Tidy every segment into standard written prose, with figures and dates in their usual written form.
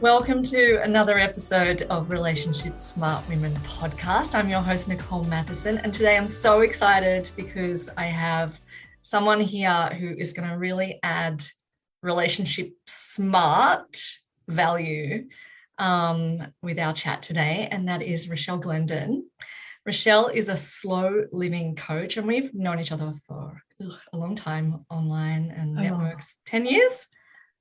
Welcome to another episode of Relationship Smart Women podcast. I'm your host, Nicole Matheson, and today I'm so excited because I have someone here who is going to really add relationship smart value with our chat today, and that is Rachelle Glendon. Rachelle is a slow living coach, and we've known each other for a long time online and networks. 10 years?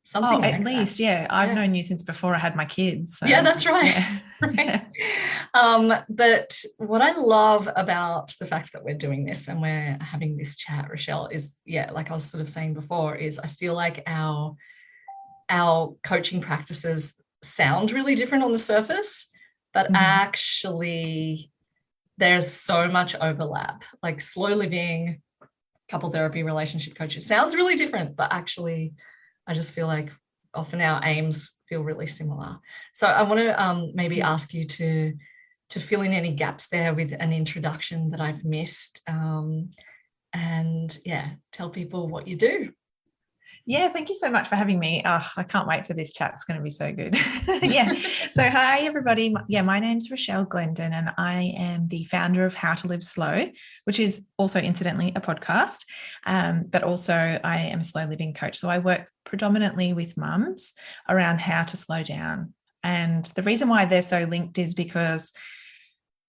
Something like at least, yeah. I've known you since before I had my kids. So, yeah, that's right. Yeah. Right. But what I love about the fact that we're doing this and we're having this chat, Rachelle, is, like I was sort of saying before, is I feel like our coaching practices sound really different on the surface, but actually there's so much overlap. Like slow living, couple therapy, relationship coaching sounds really different, but actually I just feel like often our aims feel really similar. So I want to maybe ask you to fill in any gaps there with an introduction that I've missed, and tell people what you do. Yeah, thank you so much for having me. I can't wait for this chat. It's going to be so good. So hi, everybody. My name's Rachelle Glendon, and I am the founder of How to Live Slow, which is also incidentally a podcast, but also I am a slow living coach. So I work predominantly with mums around how to slow down. And the reason why they're so linked is because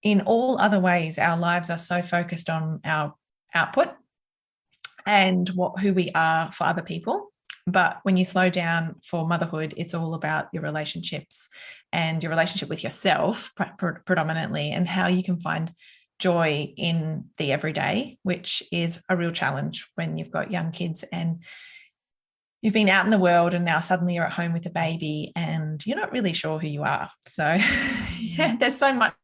in all other ways, our lives are so focused on our output and who we are for other people. But when you slow down for motherhood, it's all about your relationships and your relationship with yourself predominantly, and how you can find joy in the everyday, which is a real challenge when you've got young kids and you've been out in the world and now suddenly you're at home with a baby and you're not really sure who you are. So there's so much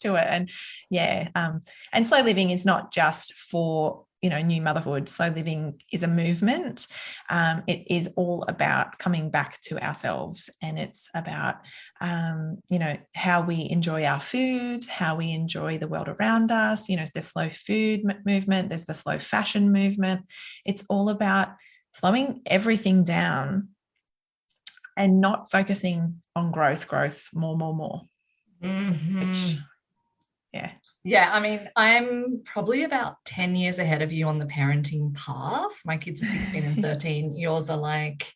to it. And slow living is not just for new motherhood. Slow living is a movement. It is all about coming back to ourselves, and it's about how we enjoy our food, how we enjoy the world around us. The slow food movement, there's the slow fashion movement. It's all about slowing everything down and not focusing on growth, more. Mm-hmm. Yeah, I mean, I'm probably about 10 years ahead of you on the parenting path. My kids are 16 and 13. Yours are like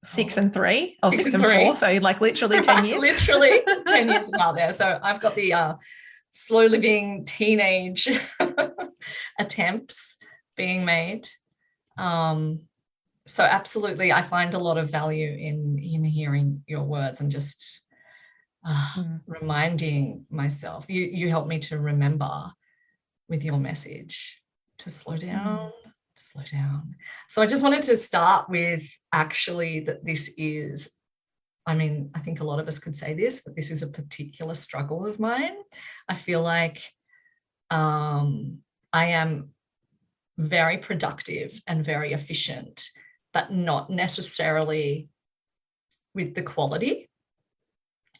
6 and 3 or 6 and 4. So like literally 10 years. Literally 10 years about there. So I've got the slow living teenage attempts being made. So absolutely, I find a lot of value in hearing your words and just reminding myself. You help me to remember with your message to slow down. So I just wanted to start with actually that this is, I think a lot of us could say this, but this is a particular struggle of mine. I feel like I am very productive and very efficient, but not necessarily with the quality.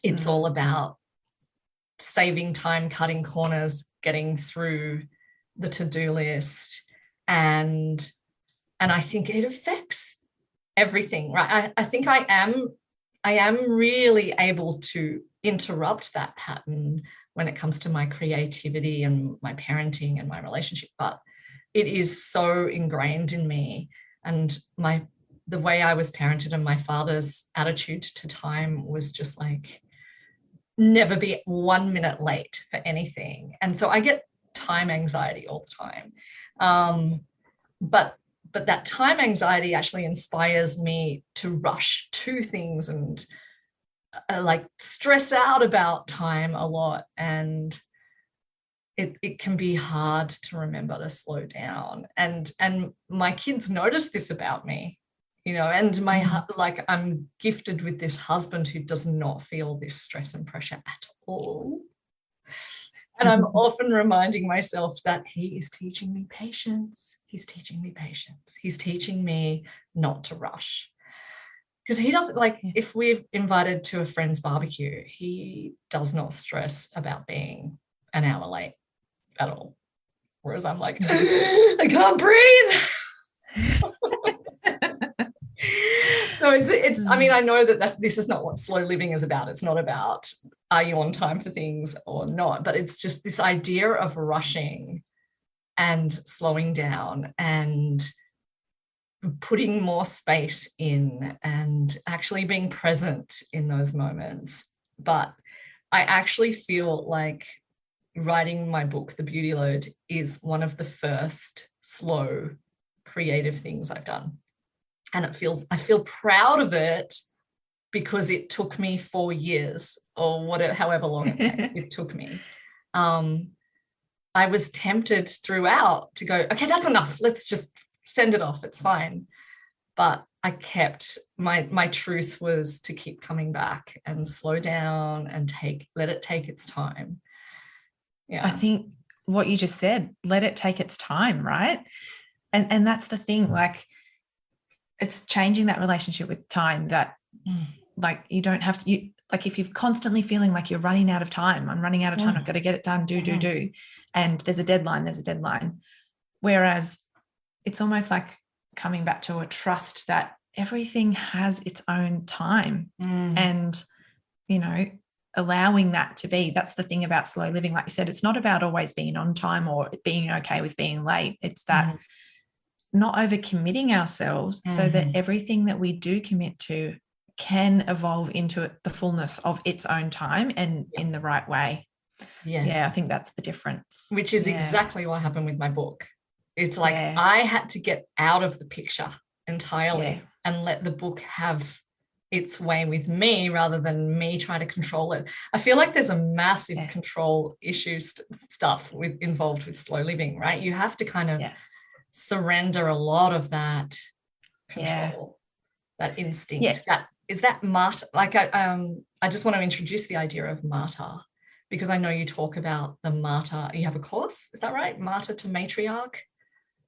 It's all about saving time, cutting corners, getting through the to-do list. And I think it affects everything, right? I think I am really able to interrupt that pattern when it comes to my creativity and my parenting and my relationship, but it is so ingrained in me. And the way I was parented and my father's attitude to time was just like, never be 1 minute late for anything. And so I get time anxiety all the time. But that time anxiety actually inspires me to rush to things and like stress out about time a lot. And it can be hard to remember to slow down. And my kids notice this about me. And I'm gifted with this husband who does not feel this stress and pressure at all. And I'm often reminding myself that he is teaching me patience. He's teaching me not to rush. Because he doesn't, if we're invited to a friend's barbecue, he does not stress about being an hour late at all. Whereas I'm like, I can't breathe. So it's I mean, I know that this is not what slow living is about. It's not about are you on time for things or not, but it's just this idea of rushing and slowing down and putting more space in and actually being present in those moments. But I actually feel like writing my book, The Beauty Load, is one of the first slow creative things I've done. And I feel proud of it because it took me 4 years or whatever, however long it took me. I was tempted throughout to go, okay, that's enough. Let's just send it off. It's fine. But I kept my truth was to keep coming back and slow down and let it take its time. Yeah. I think what you just said, let it take its time, right? And that's the thing, like it's changing that relationship with time that like you don't have to, like if you're constantly feeling like you're running out of time, I'm running out of time, I've got to get it done, do. And there's a deadline. Whereas it's almost like coming back to a trust that everything has its own time and, allowing that to be. That's the thing about slow living. Like you said, it's not about always being on time or being okay with being late. It's that not overcommitting ourselves so that everything that we do commit to can evolve into the fullness of its own time and in the right way. Yes. Yeah, I think that's the difference. Which is exactly what happened with my book. It's like I had to get out of the picture entirely and let the book have its way with me rather than me trying to control it. I feel like there's a massive control issue stuff involved with slow living, right? You have to kind of surrender a lot of that control, that instinct. That martyr. Like I just want to introduce the idea of martyr because I know you talk about the martyr. You have a course, is that right? Martyr to matriarch.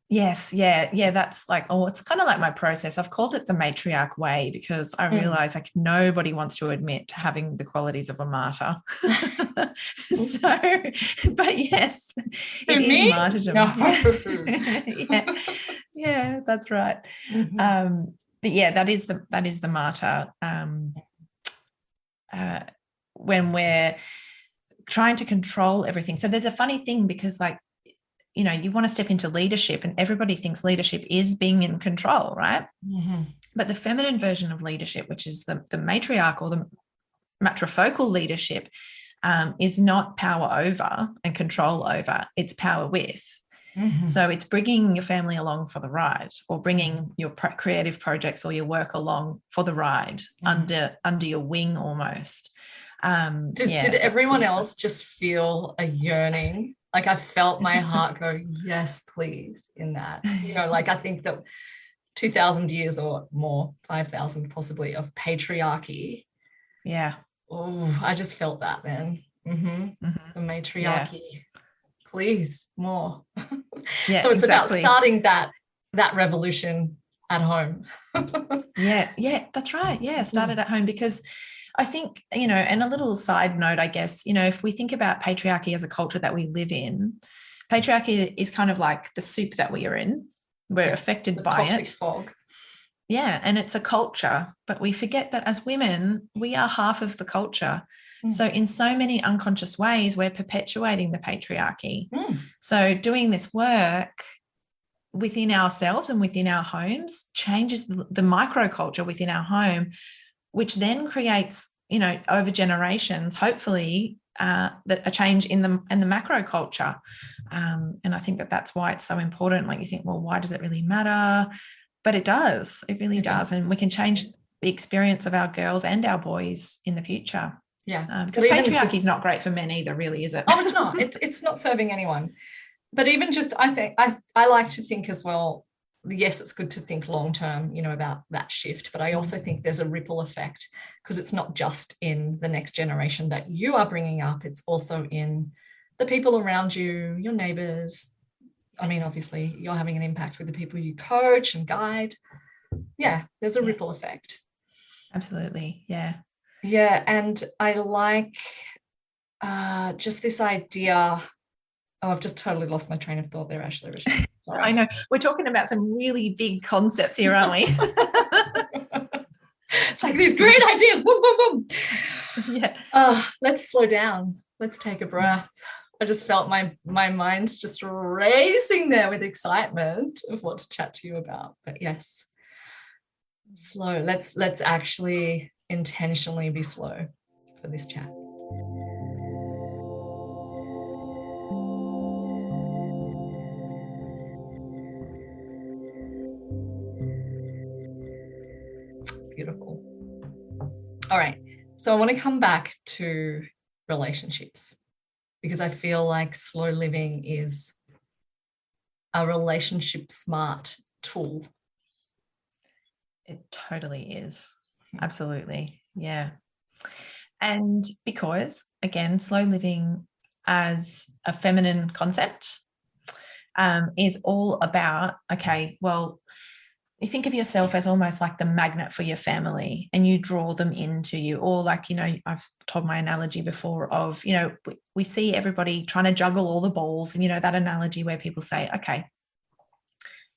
Yes. Yeah. That's like, it's kind of like my process. I've called it the matriarch way because I realize like nobody wants to admit to having the qualities of a martyr. But yes, it is martyrdom. No. Yeah, that's right. But yeah, that is the martyr. When we're trying to control everything. So there's a funny thing because like, you want to step into leadership and everybody thinks leadership is being in control, right? But the feminine version of leadership, which is the matriarch or the matrifocal leadership, is not power over and control over, it's power with. So it's bringing your family along for the ride or bringing your creative projects or your work along for the ride under your wing almost. Did everyone else just feel a yearning? Like I felt my heart go, yes, please, in that. Like I think that 2,000 years or more, 5,000 possibly, of patriarchy. Yeah. Oh, I just felt that then. The matriarchy. Please, more. So it's about starting that revolution at home. Yeah, that's right. Yeah, started at home because I think, and a little side note, I guess, if we think about patriarchy as a culture that we live in, patriarchy is kind of like the soup that we are in. We're affected by toxic fog. Yeah, and it's a culture, but we forget that as women, we are half of the culture. So in so many unconscious ways, we're perpetuating the patriarchy. So doing this work within ourselves and within our homes changes the microculture within our home, which then creates, over generations, hopefully, that a change in the macro culture. And I think that's why it's so important. Like you think, well, why does it really matter? But it does. It really does. And we can change the experience of our girls and our boys in the future. Yeah. Because patriarchy is not great for men either, really, is it? Oh, it's not. It's not serving anyone. But even just, I think, I like to think as well, yes, it's good to think long term, about that shift, but I also think there's a ripple effect because it's not just in the next generation that you are bringing up, it's also in the people around you, your neighbors. I mean, obviously, you're having an impact with the people you coach and guide. Yeah, there's a ripple effect. Absolutely, yeah. Yeah, and I like just this idea. Oh, I've just totally lost my train of thought there, Ashley. I know. We're talking about some really big concepts here, aren't we? It's like these great ideas. Boom, boom, boom. Yeah. Let's slow down. Let's take a breath. I just felt my mind just racing there with excitement of what to chat to you about. But yes, slow. Let's actually intentionally be slow for this chat. Beautiful. All right. So I want to come back to relationships because I feel like slow living is a relationship smart tool. It totally is. Absolutely. Yeah. And because, again, slow living as a feminine concept is all about, okay, well, you think of yourself as almost like the magnet for your family and you draw them into you. Or like, I've told my analogy before of, we see everybody trying to juggle all the balls, and, that analogy where people say, okay,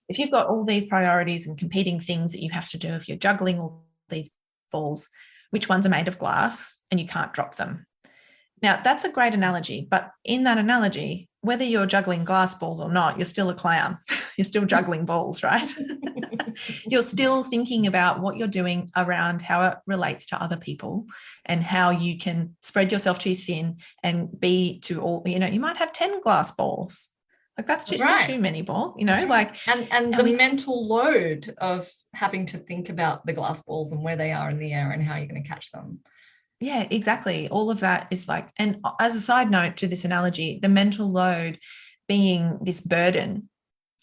if you've got all these priorities and competing things that you have to do, if you're juggling all these balls, which ones are made of glass and you can't drop them? Now, that's a great analogy, but in that analogy, whether you're juggling glass balls or not, you're still a clown. You're still juggling balls, right? You're still thinking about what you're doing around how it relates to other people and how you can spread yourself too thin and be to all, you might have 10 glass balls. Like that's just too many balls, like. And the mental load of having to think about the glass balls and where they are in the air and how you're going to catch them. Yeah, exactly. All of that is like, and as a side note to this analogy, the mental load being this burden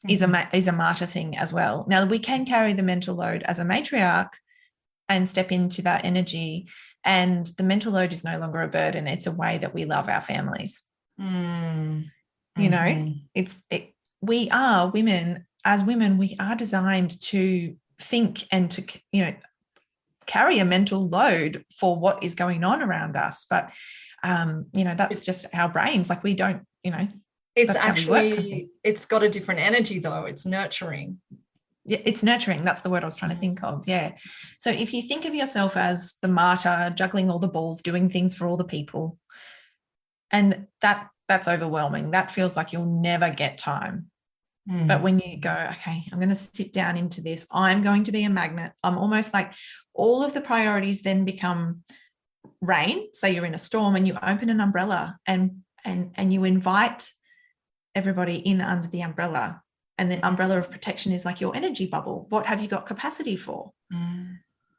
is a martyr thing as well. Now, we can carry the mental load as a matriarch and step into that energy, and the mental load is no longer a burden. It's a way that we love our families. We are women. As women, we are designed to think and to, carry a mental load for what is going on around us. But, that's just our brains. Like we don't, it's actually, it's got a different energy though. It's nurturing. Yeah, it's nurturing. That's the word I was trying to think of. Yeah. So if you think of yourself as the martyr, juggling all the balls, doing things for all the people, and that's overwhelming. That feels like you'll never get time. But when you go, okay, I'm going to sit down into this, I'm going to be a magnet. I'm almost like all of the priorities then become rain. Say you're in a storm and you open an umbrella and you invite everybody in under the umbrella. And the umbrella of protection is like your energy bubble. What have you got capacity for?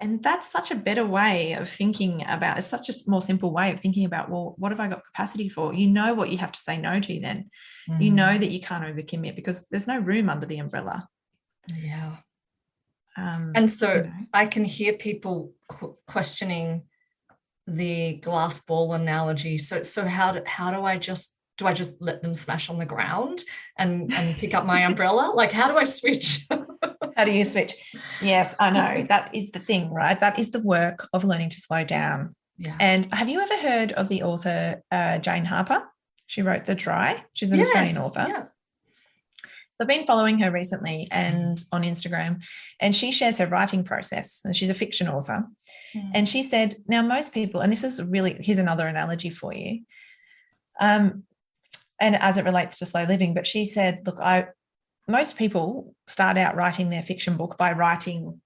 And that's such a better way of thinking about, it's such a more simple way of thinking about, well, what have I got capacity for? You know what you have to say no to then. You know that you can't overcommit because there's no room under the umbrella. Yeah. And so I can hear people questioning the glass ball analogy. So how do I just let them smash on the ground and pick up my umbrella? Like, how do I switch? How do you switch? Yes, I know. That is the thing, right? That is the work of learning to slow down. Yeah. And have you ever heard of the author Jane Harper? She wrote The Dry. She's an Australian author. Yeah. I've been following her recently and on Instagram, and she shares her writing process, and she's a fiction author. And she said, now most people, and this is really, here's another analogy for you, and as it relates to slow living, but she said, look, most people start out writing their fiction book by writing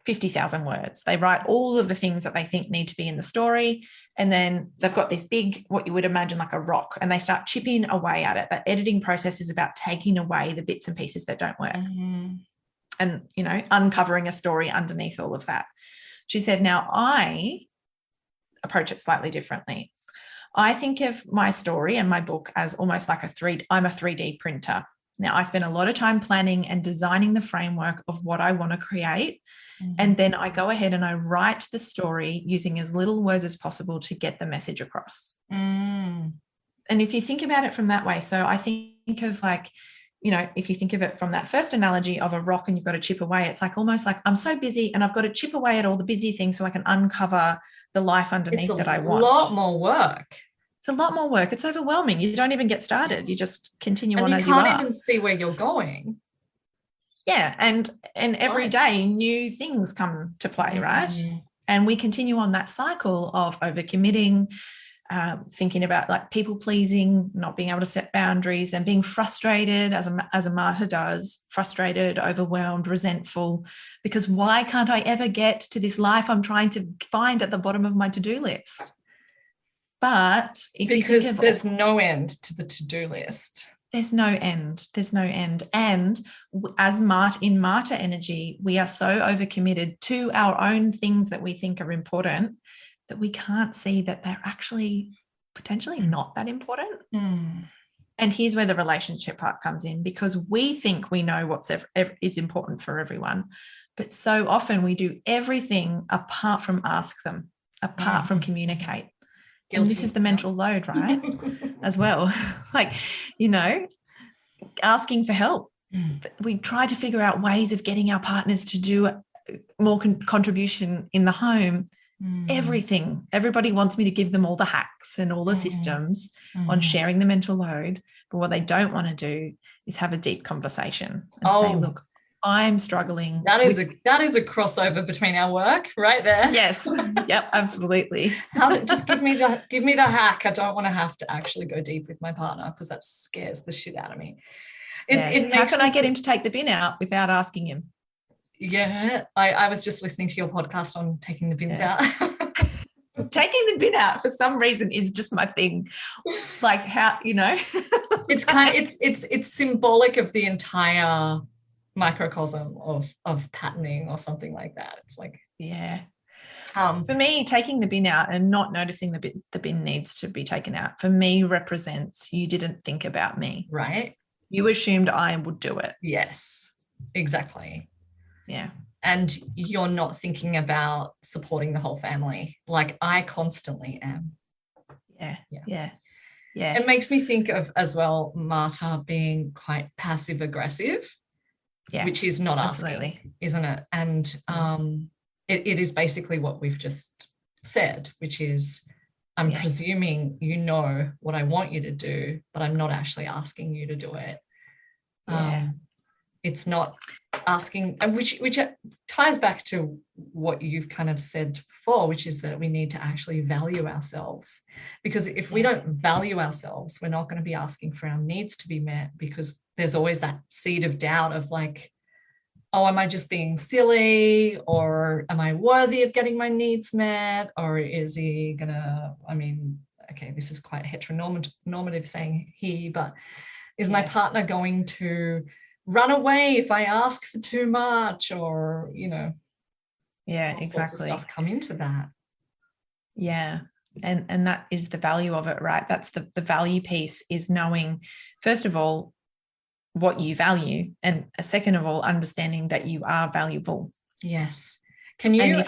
50,000 words. They write all of the things that they think need to be in the story. And then they've got this big, what you would imagine like a rock, and they start chipping away at it. That editing process is about taking away the bits and pieces that don't work and, uncovering a story underneath all of that. She said, now I approach it slightly differently. I think of my story and my book as almost like I'm a 3D printer. Now, I spend a lot of time planning and designing the framework of what I want to create. And then I go ahead and I write the story using as little words as possible to get the message across. And if you think about it from that way, so I think of like, if you think of it from that first analogy of a rock and you've got to chip away, it's like almost like I'm so busy and I've got to chip away at all the busy things so I can uncover the life underneath that I want. It's a lot more work. It's a lot more work. It's overwhelming. You don't even get started. You just continue on as you are. You can't even see where you're going. Yeah. And every day new things come to play, right? And we continue on that cycle of overcommitting, thinking about like people pleasing, not being able to set boundaries, and being frustrated as a martyr does, frustrated, overwhelmed, resentful, because why can't I ever get to this life I'm trying to find at the bottom of my to-do list? But because there's no end to the to-do list. There's no end. There's no end. And as in martyr energy, we are so overcommitted to our own things that we think are important that we can't see that they're actually potentially not that important. And here's where the relationship part comes in, because we think we know what's is important for everyone. But so often we do everything apart from ask them, apart from communicate. Guilty. And this is the mental load, right? As well. Like, asking for help. We try to figure out ways of getting our partners to do more contribution in the home. Everything. Everybody wants me to give them all the hacks and all the systems on sharing the mental load. But what they don't want to do is have a deep conversation and say, look, I'm struggling. That is a crossover between our work right there. Yes. Yep, absolutely. Just give me the hack. I don't want to have to actually go deep with my partner because that scares the shit out of me. How can I get him to take the bin out without asking him? Yeah, I was just listening to your podcast on taking the bins out. Taking the bin out for some reason is just my thing. Like how, it's it's symbolic of the entire microcosm of patterning or something like that. It's like, for me, taking the bin out and not noticing the bin needs to be taken out, for me, represents you didn't think about me. Right. You assumed I would do it. Yes, exactly. Yeah. And you're not thinking about supporting the whole family like I constantly am. Yeah. It makes me think of as well Marta being quite passive aggressive, which is not asking, isn't it? And it is basically what we've just said, which is I'm presuming you know what I want you to do, but I'm not actually asking you to do it. It's not asking, and which ties back to what you've kind of said before, which is that we need to actually value ourselves. Because if we don't value ourselves, we're not going to be asking for our needs to be met, because there's always that seed of doubt of like, oh, am I just being silly? Or am I worthy of getting my needs met? Or is he gonna, okay, this is quite heteronormative saying he, but is my partner going to run away if I ask for too much? Or, exactly. Sorts of stuff come into that. Yeah. And that is the value of it, right? That's the value piece, is knowing, first of all, what you value, and second of all, understanding that you are valuable. Yes. Can you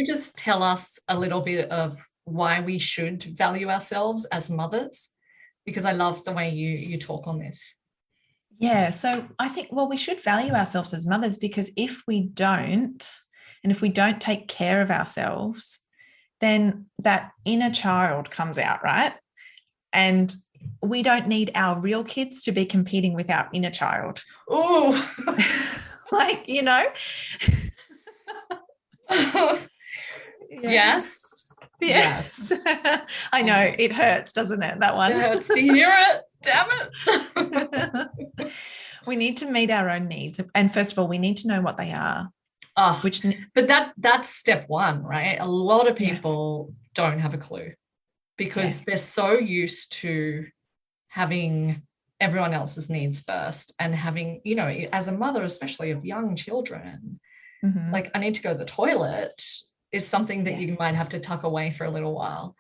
just tell us a little bit of why we should value ourselves as mothers? Because I love the way you talk on this. Yeah. So I think, we should value ourselves as mothers, because if we don't take care of ourselves, then that inner child comes out, right? And we don't need our real kids to be competing with our inner child. Oh, Yes. I know, it hurts, doesn't it? That one. It hurts to hear it. Damn it. We need to meet our own needs. And first of all, we need to know what they are. But that's step one, right? A lot of people don't have a clue, because they're so used to having everyone else's needs first, and having, as a mother, especially of young children, like, I need to go to the toilet is something that you might have to tuck away for a little while.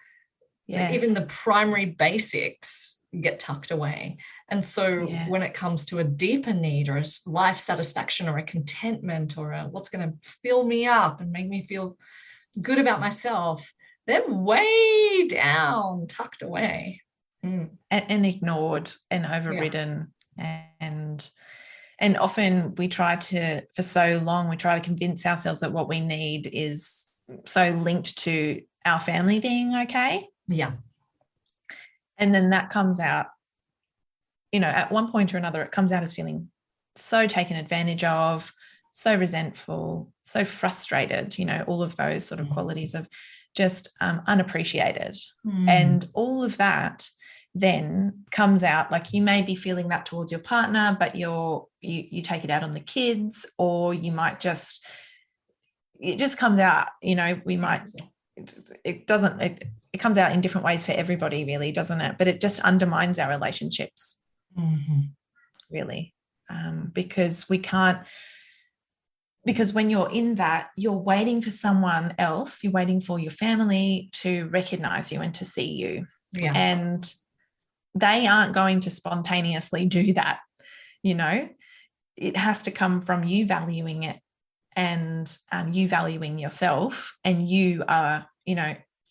Like, even the primary basics get tucked away. And so when it comes to a deeper need, or a life satisfaction, or a contentment, or what's going to fill me up and make me feel good about myself, they're way down, tucked away. And ignored and overridden. And often we try to convince ourselves that what we need is so linked to our family being okay. Yeah. And then that comes out, at one point or another, it comes out as feeling so taken advantage of, so resentful, so frustrated, all of those sort of qualities of just unappreciated. And all of that then comes out, like you may be feeling that towards your partner, but you take it out on the kids, or you might just, it just comes out, we might, it comes out in different ways for everybody really, doesn't it? But it just undermines our relationships really, because when you're in that, you're waiting for someone else, you're waiting for your family to recognize you and to see you. Yeah. And they aren't going to spontaneously do that. It has to come from you valuing it, and you valuing yourself, and you are,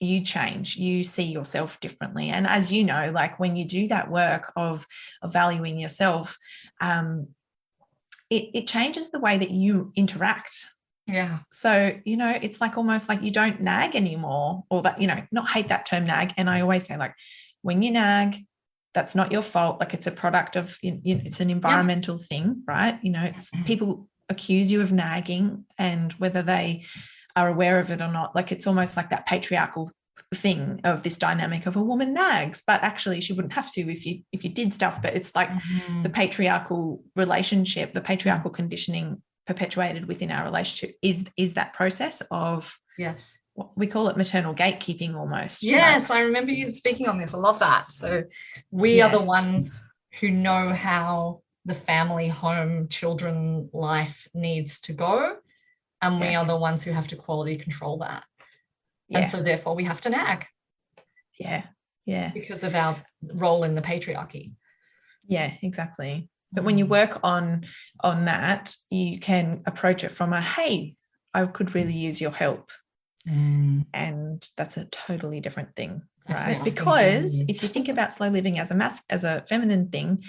you change, you see yourself differently. And as you know, like when you do that work of valuing yourself, it changes the way that you interact. Yeah. So, it's like almost like you don't nag anymore, or that, not hate that term nag. And I always say, like, when you nag, that's not your fault. Like, it's a product of, it's an environmental thing, right? It's people accuse you of nagging, and whether they are aware of it or not, like it's almost like that patriarchal thing of this dynamic of a woman nags, but actually she wouldn't have to if you did stuff. But it's like the patriarchal relationship, the patriarchal conditioning perpetuated within our relationship is that process of, yes, we call it maternal gatekeeping almost. Yes, I remember you speaking on this. I love that. So we are the ones who know how the family, home, children life needs to go, and we are the ones who have to quality control that. And so therefore we have to nag. Because of our role in the patriarchy. Yeah, exactly. But when you work on that, you can approach it from a, hey, I could really use your help. And that's a totally different thing, right? Because if you think about slow living as a feminine thing,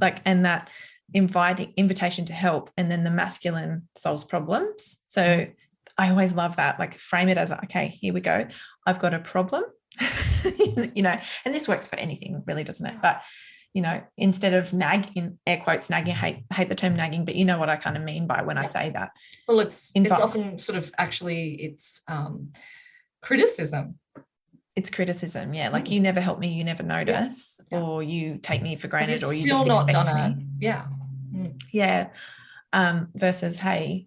like, and that invitation to help, and then the masculine solves problems. So I always love that, like frame it as, okay, here we go. I've got a problem, and this works for anything really, doesn't it? But, instead of nag, in air quotes, nagging, hate the term nagging, but you know what I kind of mean by when I say that. Well, it's often sort of actually it's criticism. It's criticism, yeah. Like, you never help me, you never notice, or you take me for granted, or you still just not expect done me. it. Yeah. Versus, hey,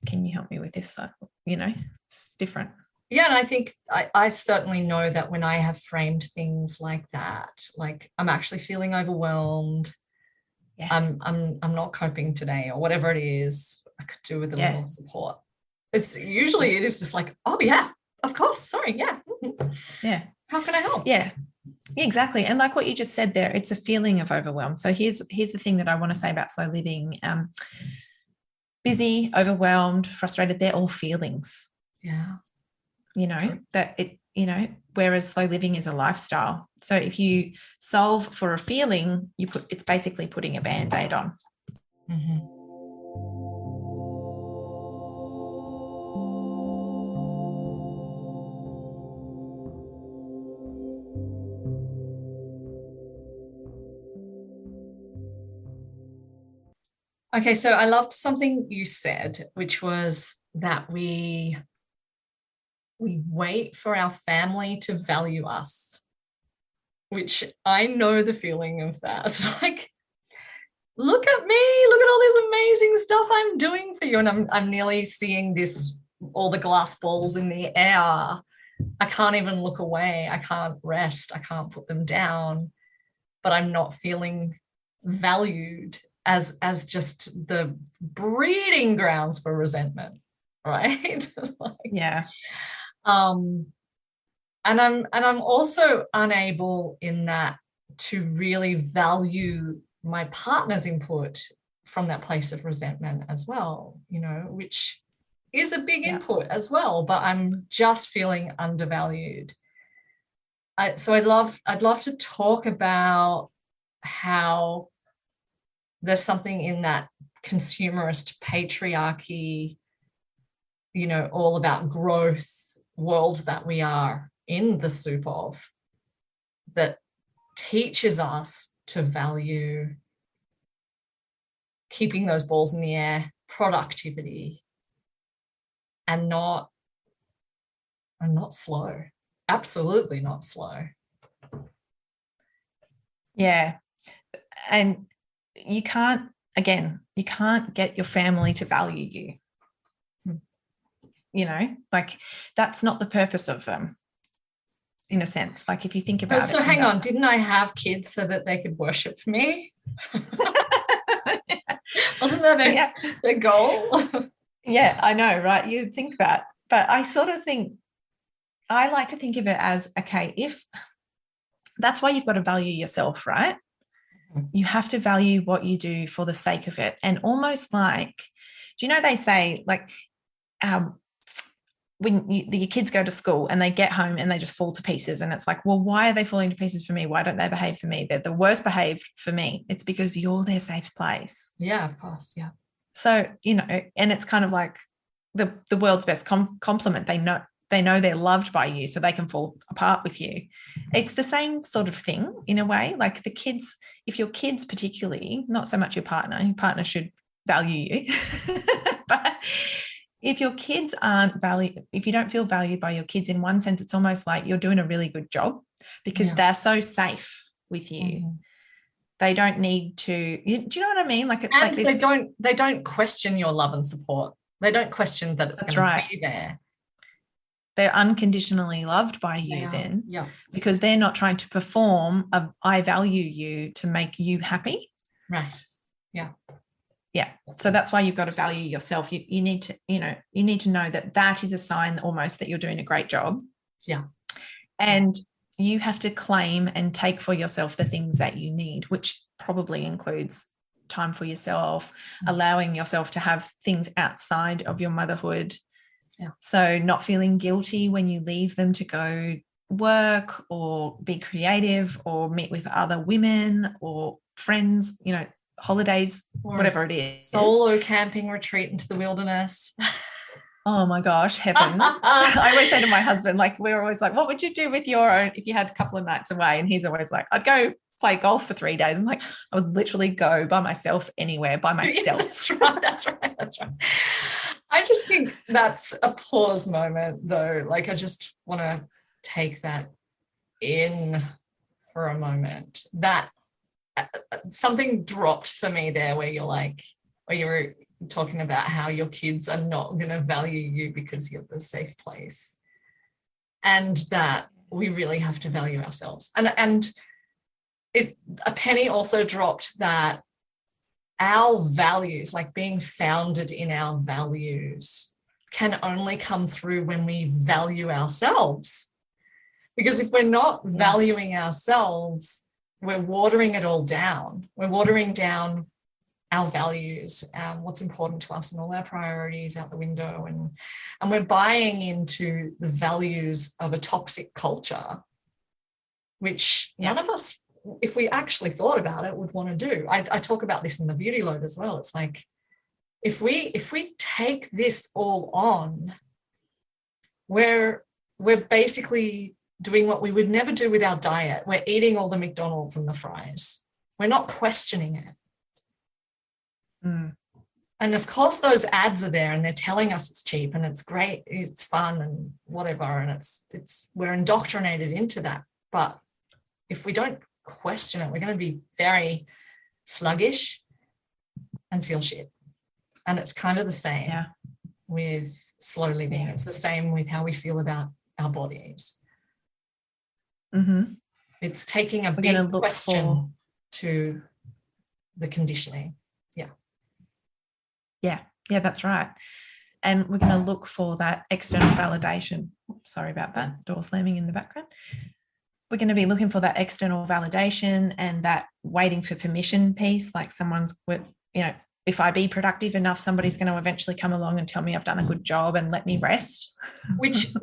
can you help me with this? It's different. Yeah, and I think I certainly know that when I have framed things like that, like I'm actually feeling overwhelmed. Yeah. I'm not coping today, or whatever it is, I could do with a little support. It's usually it is just like, oh yeah, of course, sorry, yeah. Yeah. How can I help? Yeah. Exactly. And like what you just said there, it's a feeling of overwhelm. So here's the thing that I want to say about slow living. Busy, overwhelmed, frustrated, they're all feelings. Yeah. True. That it, whereas slow living is a lifestyle. So if you solve for a feeling, it's basically putting a Band-Aid on. Okay, so I loved something you said, which was that we wait for our family to value us, which I know the feeling of that. It's like, look at me, look at all this amazing stuff I'm doing for you. And I'm nearly seeing all the glass balls in the air. I can't even look away. I can't rest. I can't put them down, but I'm not feeling valued as just the breeding grounds for resentment, right? And I'm also unable in that to really value my partner's input from that place of resentment as well, which is a big input as well, but I'm just feeling undervalued. So I'd love to talk about how there's something in that consumerist patriarchy, all about growth world that we are in the soup of, that teaches us to value keeping those balls in the air, productivity, and not slow. Absolutely not slow. Yeah. And you can't get your family to value you. You know, like that's not the purpose of them, in a sense. Like if you think about it. So hang on, didn't I have kids so that they could worship me? Wasn't that their goal? Yeah, I know, right? You'd think that. But I like to think of it as, okay, if that's why you've got to value yourself, right? You have to value what you do for the sake of it. And almost like, do you know, they say like, when your kids go to school and they get home and they just fall to pieces, and it's like, well, why are they falling to pieces for me? Why don't they behave for me? They're the worst behaved for me. It's because you're their safe place. Yeah, of course. Yeah. So, you know, and it's kind of like the world's best compliment. They know they're loved by you, so they can fall apart with you. It's the same sort of thing in a way. Like the kids, if your kids particularly, not so much your partner should value you, but if your kids aren't valued, if you don't feel valued by your kids, in one sense, it's almost like you're doing a really good job because they're so safe with you. Mm-hmm. They don't need to, do you know what I mean? Like it's and like this, they don't question your love and support. They don't question that it's going to be there. They're unconditionally loved by you then, because they're not trying to perform I value you to make you happy. Right. Yeah. Yeah. So that's why you've got to value yourself. You need to know that is a sign almost that you're doing a great job. Yeah. And you have to claim and take for yourself the things that you need, which probably includes time for yourself, allowing yourself to have things outside of your motherhood. Yeah. So not feeling guilty when you leave them to go work or be creative or meet with other women or friends, you know, holidays, or whatever it is. Solo camping retreat into the wilderness. Oh my gosh, heaven. I always say to my husband, like, we're always like, what would you do with your own if you had a couple of nights away? And he's always like, I'd go play golf for 3 days. I'm like, I would literally go by myself anywhere by myself. Yeah, that's right. I just think that's a pause moment though. Like I just want to take that in for a moment. That something dropped for me there where you're like, where you were talking about how your kids are not going to value you because you're the safe place, and that we really have to value ourselves. And a penny also dropped that our values, like being founded in our values, can only come through when we value ourselves. Because if we're not valuing ourselves, we're watering it all down. We're watering down our values, what's important to us, and all our priorities out the window. And we're buying into the values of a toxic culture, which none of us, if we actually thought about it, would want to do. I talk about this in the beauty load as well. It's like, if we take this all on, we're basically doing what we would never do with our diet. We're eating all the McDonald's and the fries. We're not questioning it. And of course those ads are there and they're telling us it's cheap and it's great, it's fun and whatever, and it's we're indoctrinated into that. But if we don't question it, we're going to be very sluggish and feel shit. And it's kind of the same with slow living. It's the same with how we feel about our bodies. It's taking a big question to the conditioning. Yeah, that's right. And we're going to look for that external validation. Sorry about that, door slamming in the background. We're going to be looking for that external validation and that waiting for permission piece, like if I be productive enough, somebody's going to eventually come along and tell me I've done a good job and let me rest. Which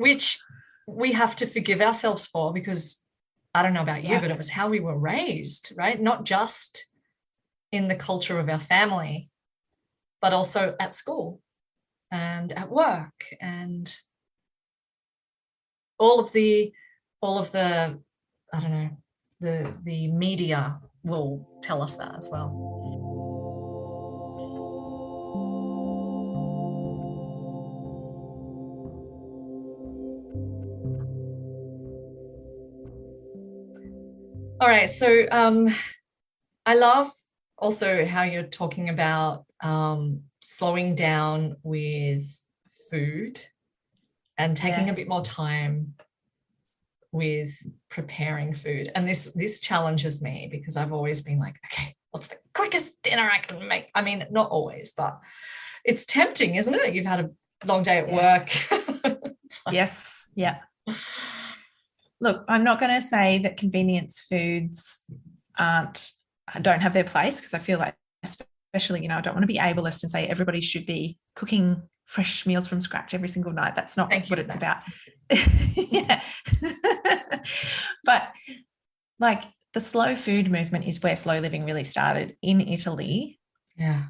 we have to forgive ourselves for, because I don't know about you, but it was how we were raised, right? Not just in the culture of our family, but also at school and at work, and all of the I don't know, the media will tell us that as well. All right. So I love also how you're talking about slowing down with food and taking a bit more time with preparing food. And this challenges me because I've always been like, okay, what's the quickest dinner I can make? I mean, not always, but it's tempting, isn't it? You've had a long day at work. Yes. Yeah. Look, I'm not going to say that convenience foods don't have their place, because I feel like, especially, I don't want to be ableist and say everybody should be cooking fresh meals from scratch every single night. That's not what it's about. Yeah. But like the slow food movement is where slow living really started in Italy. Yeah.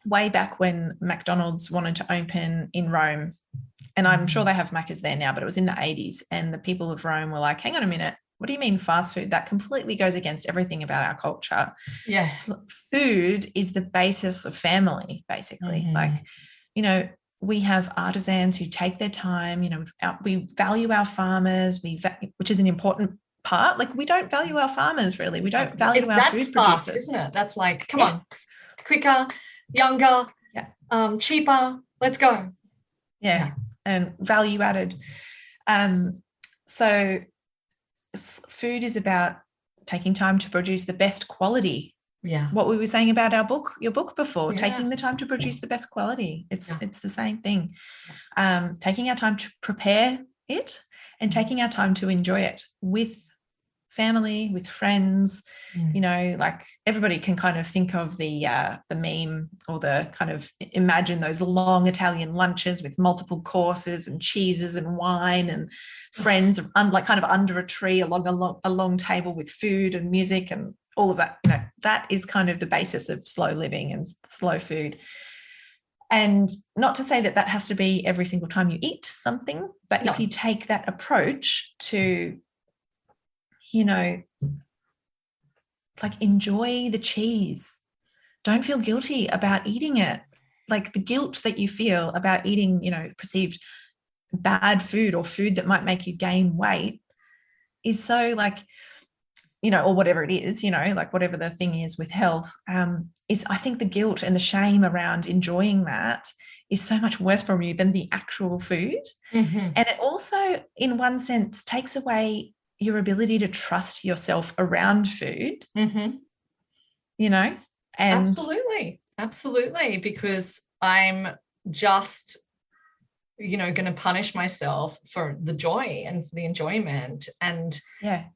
Way back when McDonald's wanted to open in Rome. And I'm sure they have Macca's there now, but it was in the 80s. And the people of Rome were like, hang on a minute, what do you mean fast food? That completely goes against everything about our culture. Yes. Food is the basis of family, basically. Like, we have artisans who take their time, we value our farmers, which is an important part. Like, we don't value our farmers, really. We don't value our food fast, producers. Isn't it? That's like, come on, quicker, younger, cheaper, let's go. Yeah. And value added. So food is about taking time to produce the best quality. Yeah. What we were saying about your book before, taking the time to produce the best quality. It's the same thing. Taking our time to prepare it and taking our time to enjoy it with family, with friends. Like everybody can kind of think of the meme, or the kind of imagine those long Italian lunches with multiple courses and cheeses and wine and friends, like kind of under a tree along a long table with food and music and all of that. That is kind of the basis of slow living and slow food. And not to say that has to be every single time you eat something, but if you take that approach to like enjoy the cheese. Don't feel guilty about eating it. Like the guilt that you feel about eating, perceived bad food or food that might make you gain weight is so like, or whatever it is, like whatever the thing is with health, is I think the guilt and the shame around enjoying that is so much worse for you than the actual food. And it also, in one sense, takes away your ability to trust yourself around food, and absolutely, because I'm just, going to punish myself for the joy and for the enjoyment, and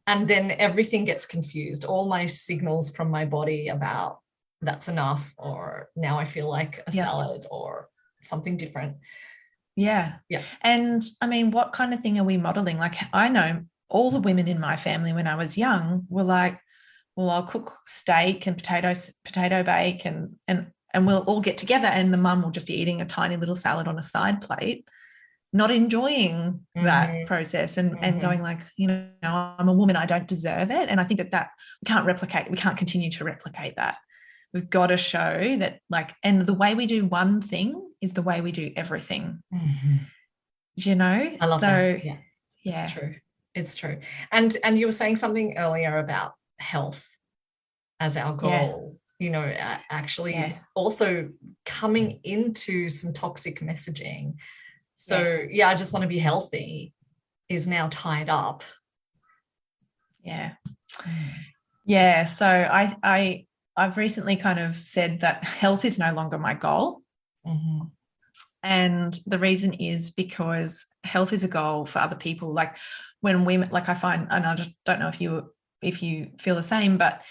then everything gets confused. All my signals from my body about that's enough, or now I feel like a salad or something different. Yeah. And I mean, what kind of thing are we modeling? Like, I know all the women in my family when I was young were like, well, I'll cook steak and potato bake and we'll all get together, and the mum will just be eating a tiny little salad on a side plate, not enjoying that process and going like, I'm a woman, I don't deserve it. And I think that we can't continue to replicate that. We've got to show that, like, and the way we do one thing is the way we do everything. I love that. Yeah. It's true. It's true. And you were saying something earlier about health as our goal, actually also coming into some toxic messaging. So I just want to be healthy is now tied up. Yeah. So I've recently kind of said that health is no longer my goal. And the reason is because health is a goal for other people. Like when women, like I find, and I just don't know if you feel the same, but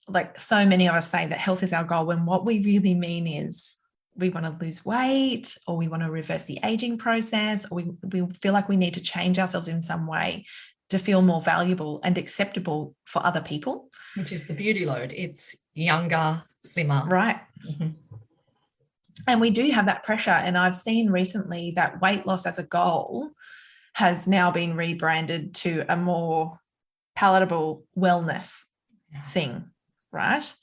like so many of us say that health is our goal, when what we really mean is we want to lose weight, or we want to reverse the aging process, or we feel like we need to change ourselves in some way to feel more valuable and acceptable for other people. Which is the beauty load. It's younger, slimmer. Right. And we do have that pressure. And I've seen recently that weight loss as a goal has now been rebranded to a more palatable wellness thing, right?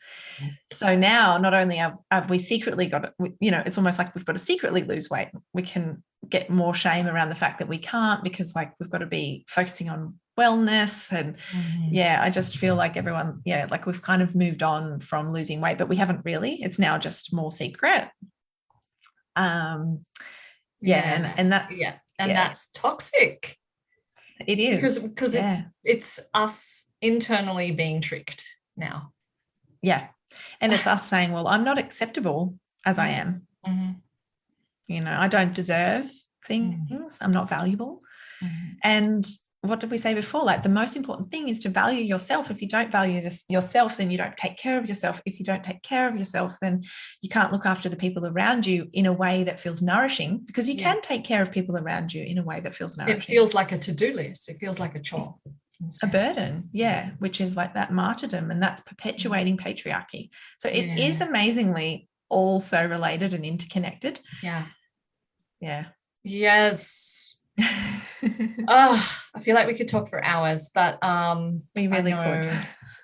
So now not only have we secretly got it, it's almost like we've got to secretly lose weight. We can get more shame around the fact that we can't, because like we've got to be focusing on wellness. And I just feel like everyone, like we've kind of moved on from losing weight, but we haven't really. It's now just more secret. And that's toxic. It is. Because it's us internally being tricked now. Yeah. And it's us saying, well, I'm not acceptable as I am. I don't deserve things. I'm not valuable. And what did we say before? Like the most important thing is to value yourself. If you don't value yourself, then you don't take care of yourself. If you don't take care of yourself, then you can't look after the people around you in a way that feels nourishing, because you can take care of people around you in a way that feels nourishing. It feels like a to-do list. It feels like a chore. A burden, which is like that martyrdom, and that's perpetuating patriarchy. So it is amazingly also related and interconnected. Yeah. Yes. I feel like we could talk for hours, but we really could.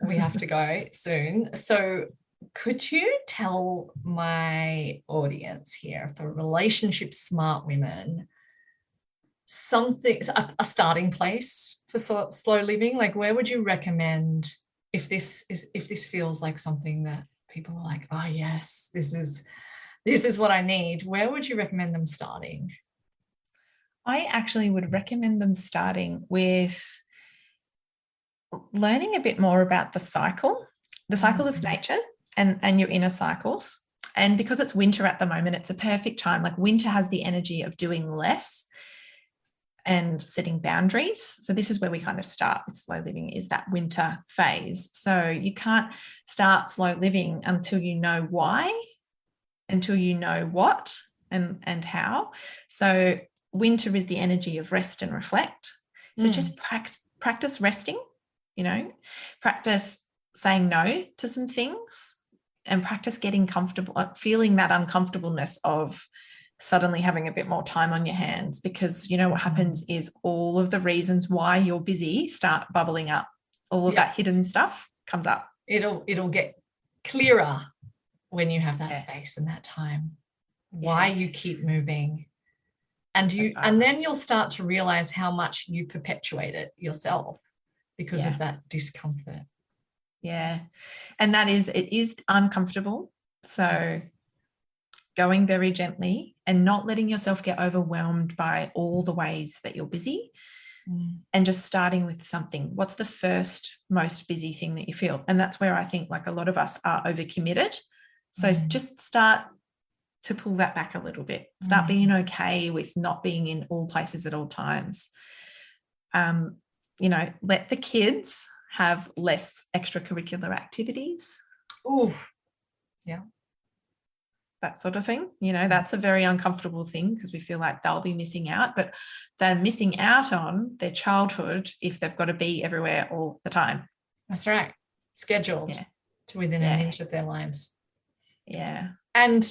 We have to go soon. So could you tell my audience here, for relationship smart women, a starting place for slow living? Like, where would you recommend if this feels like something that people are like, oh yes, this is what I need? Where would you recommend them starting? I actually would recommend them starting with learning a bit more about the cycle of nature and your inner cycles. And because it's winter at the moment, it's a perfect time. Like winter has the energy of doing less and setting boundaries. So this is where we kind of start with slow living, is that winter phase. So you can't start slow living until you know why, until you know what and how. So winter is the energy of rest and reflect. So just practice resting, practice saying no to some things, and practice getting comfortable, feeling that uncomfortableness of suddenly having a bit more time on your hands, because what happens is all of the reasons why you're busy start bubbling up. All of that hidden stuff comes up. It'll get clearer when you have that space and that time, why you keep moving. And then you'll start to realize how much you perpetuate it yourself because of that discomfort. Yeah. And it is uncomfortable. So going very gently and not letting yourself get overwhelmed by all the ways that you're busy, and just starting with something. What's the first most busy thing that you feel? And that's where I think like a lot of us are overcommitted. So just start to pull that back a little bit. Start being okay with not being in all places at all times. Let the kids have less extracurricular activities. Oof. Yeah. That sort of thing. That's a very uncomfortable thing because we feel like they'll be missing out, but they're missing out on their childhood if they've got to be everywhere all the time. That's right. Scheduled to within an inch of their lives. Yeah. And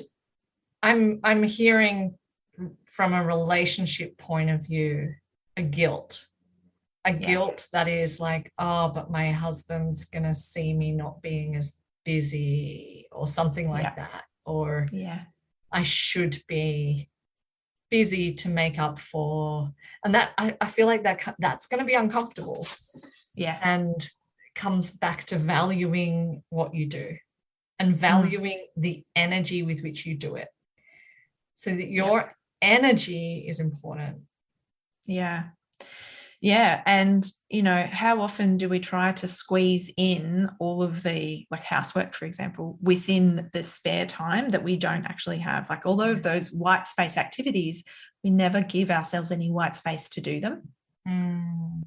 I'm hearing from a relationship point of view, a guilt that is like, oh, but my husband's going to see me not being as busy or something like that. Or I should be busy to make up for. And that I feel like that's going to be uncomfortable. Yeah. And comes back to valuing what you do and valuing the energy with which you do it. So that your energy is important. Yeah. Yeah. And, how often do we try to squeeze in all of the like housework, for example, within the spare time that we don't actually have? Like all of those white space activities, we never give ourselves any white space to do them. And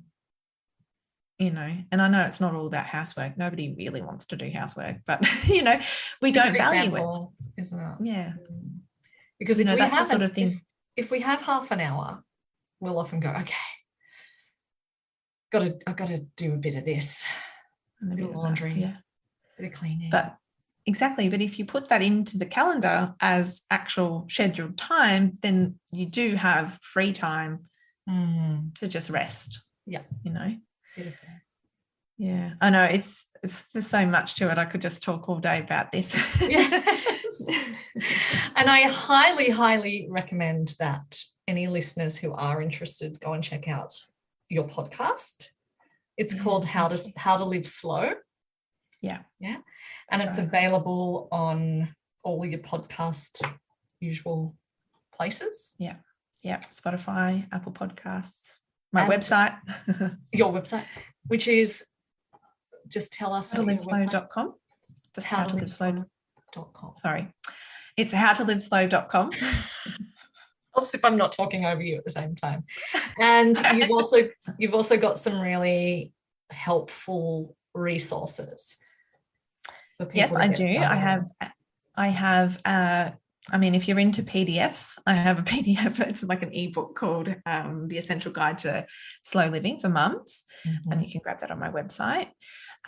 I know it's not all about housework. Nobody really wants to do housework, but, we don't value it. Isn't it? Yeah. Because if that's the sort of thing. If we have half an hour, we'll often go, okay, I've got to do a bit of this, a bit of laundry, a bit of cleaning. But exactly. But if you put that into the calendar as actual scheduled time, then you do have free time to just rest. Yeah. Beautiful. Yeah. I know there's so much to it. I could just talk all day about this. Yes. And I highly, highly recommend that any listeners who are interested go and check out your podcast. It's called How to Live Slow. Yeah. Yeah. And That's it's right. available on all your podcast usual places. Yeah. Spotify, Apple Podcasts, my And website. Your website, which is, just tell us what your website. howtoliveslow.com. Just howtoliveslow.com. Sorry. It's howtoliveslow.com. Helps if I'm not talking over you at the same time. And you've also got some really helpful resources for people. Yes, I do. I have I mean, if you're into PDFs, I have a PDF. It's like an ebook called The Essential Guide to Slow Living for Mums. And you can grab that on my website.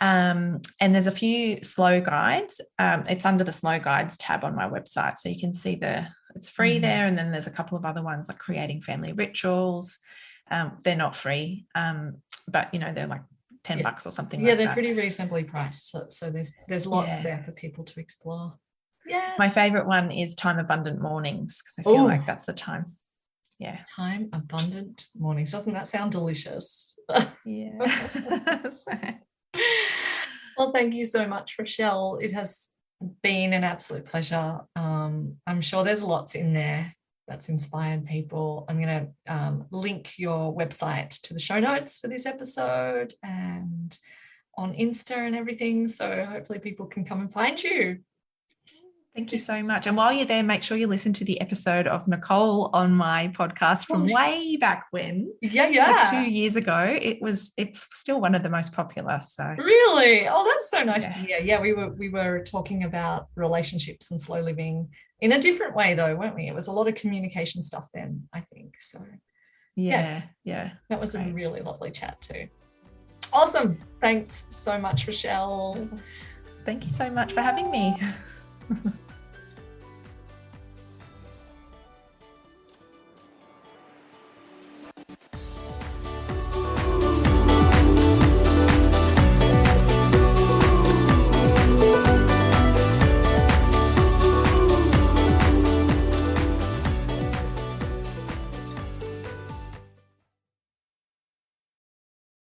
And there's a few slow guides. It's under the slow guides tab on my website. So you can see it's free there. And then there's a couple of other ones like creating family rituals. They're not free, but they're like $10 or something like that. Yeah, they're pretty reasonably priced. So there's lots there for people to explore. Yeah. My favorite one is Time Abundant Mornings, because I feel like that's the time. Yeah. Time Abundant Mornings. Doesn't that sound delicious? Yeah. Well, thank you so much, Rachelle. It has been an absolute pleasure. I'm sure there's lots in there that's inspired people. I'm going to link your website to the show notes for this episode and on Insta and everything. So hopefully people can come and find you. Thank you so much. And while you're there, make sure you listen to the episode of Nicole on my podcast from way back when. Yeah. Like 2 years ago. It's still one of the most popular. So really? Oh, that's so nice to hear. Yeah, we were talking about relationships and slow living in a different way though, weren't we? It was a lot of communication stuff then, I think. So yeah. That was a really lovely chat too. Awesome. Thanks so much, Rachelle. Thank you so much for having me.